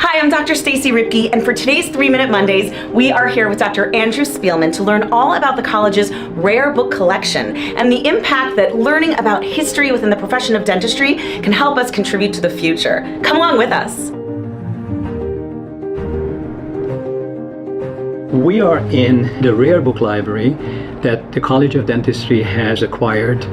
Hi, I'm Dr. Stacy Ripke, and for today's 3-Minute Mondays, we are here with Dr. Andrew Spielman to learn all about the college's rare book collection and the impact that learning about history within the profession of dentistry can help us contribute to the future. Come along with us. We are in the rare book library that the College of Dentistry has acquired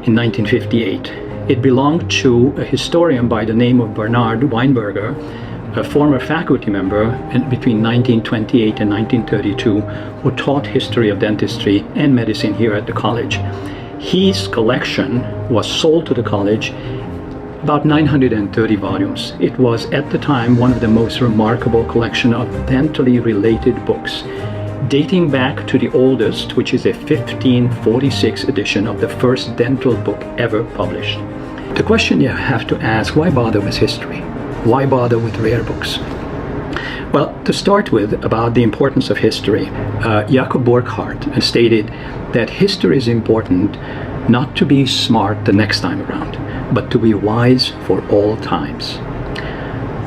in 1958. It belonged to a historian by the name of Bernard Weinberger, a former faculty member between 1928 and 1932 who taught history of dentistry and medicine here at the college. His collection was sold to the college, about 930 volumes. It was at the time one of the most remarkable collection of dentally related books, dating back to the oldest, which is a 1546 edition of the first dental book ever published. The question you have to ask, why bother with history? Why bother with rare books? Well, to start with, about the importance of history, Jakob Burckhardt stated that history is important not to be smart the next time around, but to be wise for all times.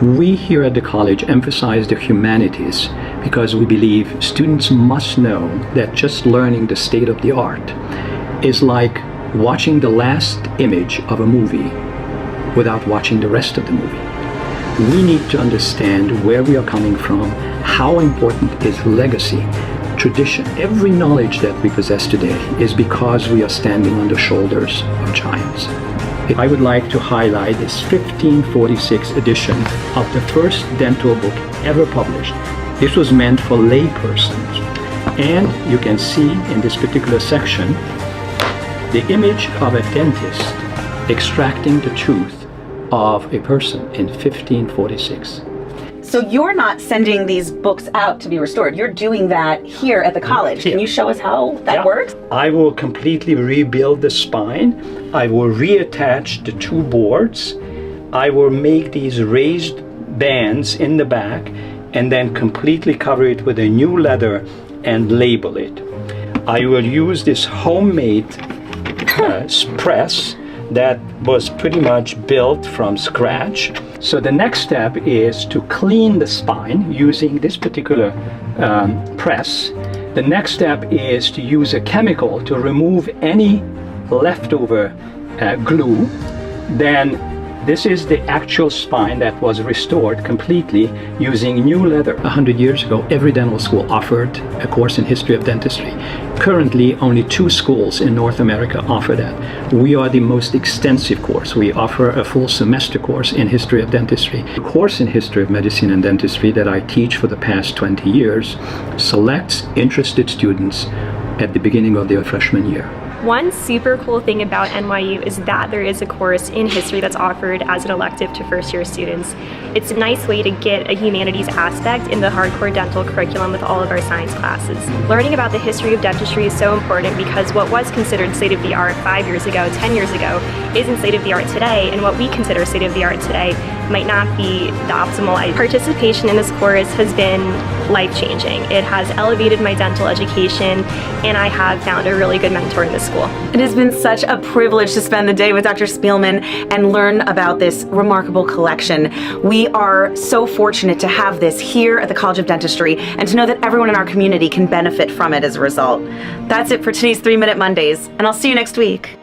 We here at the college emphasize the humanities because we believe students must know that just learning the state of the art is like watching the last image of a movie without watching the rest of the movie. We need to understand where we are coming from, how important is legacy, tradition. Every knowledge that we possess today is because we are standing on the shoulders of giants. I would like to highlight this 1546 edition of the first dental book ever published. This was meant for laypersons. And you can see in this particular section the image of a dentist extracting the tooth of a person in 1546. So you're not sending these books out to be restored. You're doing that here at the college. Can you show us how that works? I will completely rebuild the spine. I will reattach the two boards. I will make these raised bands in the back and then completely cover it with a new leather and label it. I will use this homemade press that was pretty much built from scratch. So the next step is to clean the spine using this particular press. The next step is to use a chemical to remove any leftover glue. Then this is the actual spine that was restored completely using new leather. 100 years ago, every dental school offered a course in history of dentistry. Currently, only 2 schools in North America offer that. We are the most extensive course. We offer a full semester course in history of dentistry. The course in history of medicine and dentistry that I teach for the past 20 years selects interested students at the beginning of their freshman year. One super cool thing about NYU is that there is a course in history that's offered as an elective to first-year students. It's a nice way to get a humanities aspect in the hardcore dental curriculum with all of our science classes. Learning about the history of dentistry is so important because what was considered state-of-the-art 5 years ago, 10 years ago, isn't state-of-the-art today, and what we consider state-of-the-art today might not be the optimal. Participation in this course has been life-changing. It has elevated my dental education, and I have found a really good mentor in this school. It has been such a privilege to spend the day with Dr. Spielman and learn about this remarkable collection. We are so fortunate to have this here at the College of Dentistry and to know that everyone in our community can benefit from it as a result. That's it for today's 3-Minute Mondays, and I'll see you next week.